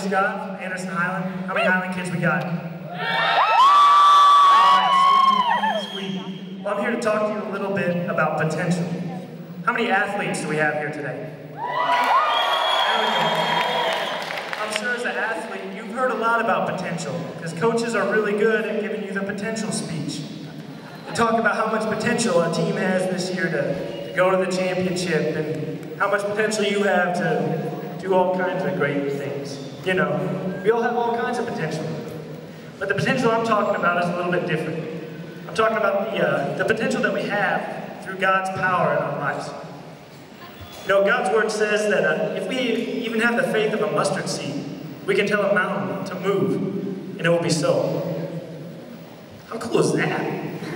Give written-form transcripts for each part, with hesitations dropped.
you got from Anderson Highland? How many Highland kids we got? Sweet. Well, I'm here to talk to you a little bit about potential. How many athletes do we have here today? I'm sure as an athlete, you've heard a lot about potential, because coaches are really good at giving you the potential speech. They talk about how much potential a team has this year to go to the championship, and how much potential you have to do all kinds of great things. You know, we all have all kinds of potential. But the potential I'm talking about is a little bit different. I'm talking about the potential that we have through God's power in our lives. You know, God's word says that if we even have the faith of a mustard seed, we can tell a mountain to move, and it will be so. How cool is that?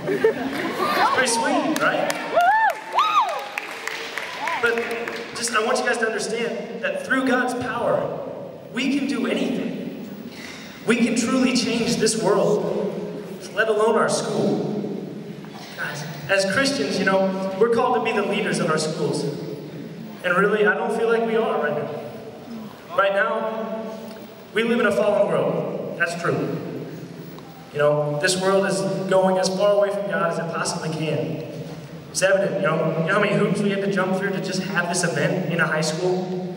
It's pretty sweet, right? But I want you guys to understand that through God's power, we can do anything. We can truly change this world, let alone our school. Guys, as Christians, you know, we're called to be the leaders of our schools. And really, I don't feel like we are right now. Right now, we live in a fallen world. That's true. You know, this world is going as far away from God as it possibly can. It's evident, you know how many hoops we had to jump through to just have this event in a high school?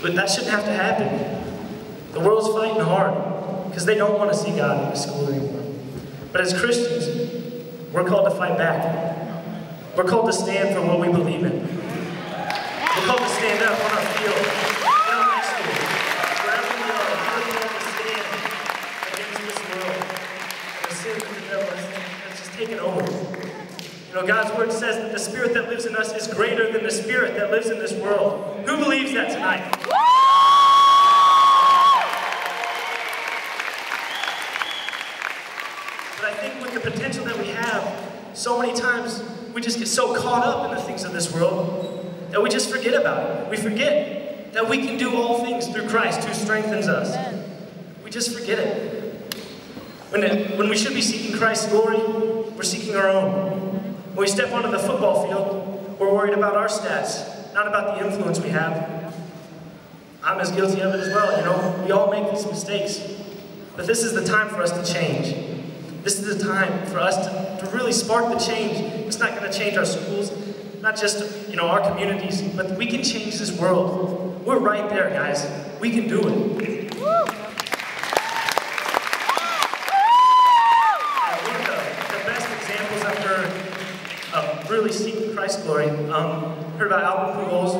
But that shouldn't have to happen. The world's fighting hard because they don't want to see God in the school anymore. But as Christians, we're called to fight back. We're called to stand for what we believe in. We're called to stand up on our field, in our high school, wherever we are. We're called to stand against this world and the sins of the devil that's just taken over. You know, God's word says that the spirit that lives in us is greater than the spirit that lives in this world. Who believes that tonight? But I think with the potential that we have, so many times we just get so caught up in the things of this world that we just forget about it. We forget that we can do all things through Christ who strengthens us. We just forget it. When we should be seeking Christ's glory, we're seeking our own. When we step onto the football field, we're worried about our stats, not about the influence we have. I'm as guilty of it as well, you know. We all make these mistakes. But this is the time for us to change. This is the time for us to really spark the change. It's not going to change our schools, not just, you know, our communities, but we can change this world. We're right there, guys. We can do it. Really seeking Christ's glory. Heard about Albert Pujols,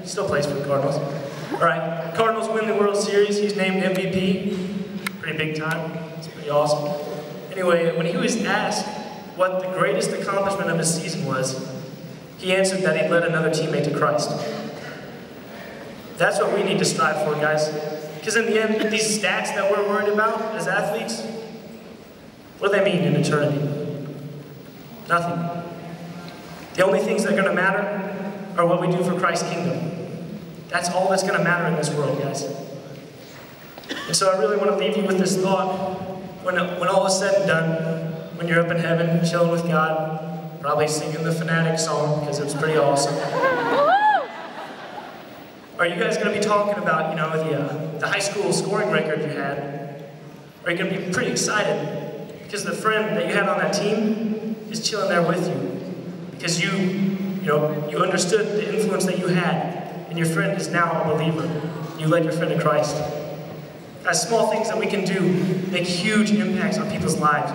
still plays for the Cardinals. All right, Cardinals win the World Series. He's named MVP. Pretty big time. It's pretty awesome. Anyway, when he was asked what the greatest accomplishment of his season was, he answered that he led another teammate to Christ. That's what we need to strive for, guys. Because in the end, these stats that we're worried about as athletes, what do they mean in eternity? Nothing. The only things that are going to matter are what we do for Christ's kingdom. That's all that's going to matter in this world, guys. And so I really want to leave you with this thought. When all is said and done, when you're up in heaven, chilling with God, probably singing the Fanatic song, because it was pretty awesome. Are you guys going to be talking about, you know, the high school scoring record you had? Are you going to be pretty excited because the friend that you had on that team is chilling there with you? Because you understood the influence that you had, and your friend is now a believer. You led your friend to Christ. Guys, small things that we can do make huge impacts on people's lives.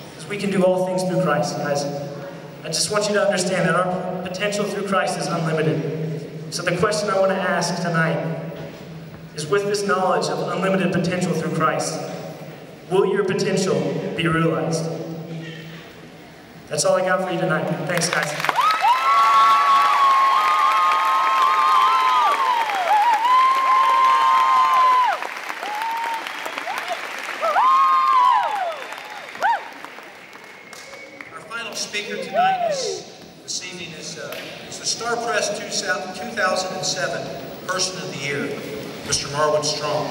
Because we can do all things through Christ, guys. I just want you to understand that our potential through Christ is unlimited. So the question I want to ask tonight is, with this knowledge of unlimited potential through Christ, will your potential be realized? That's all I got for you tonight. Thanks, guys. Our final speaker tonight this evening is the Star Press 2007 Person of the Year, Mr. Marwin Strong.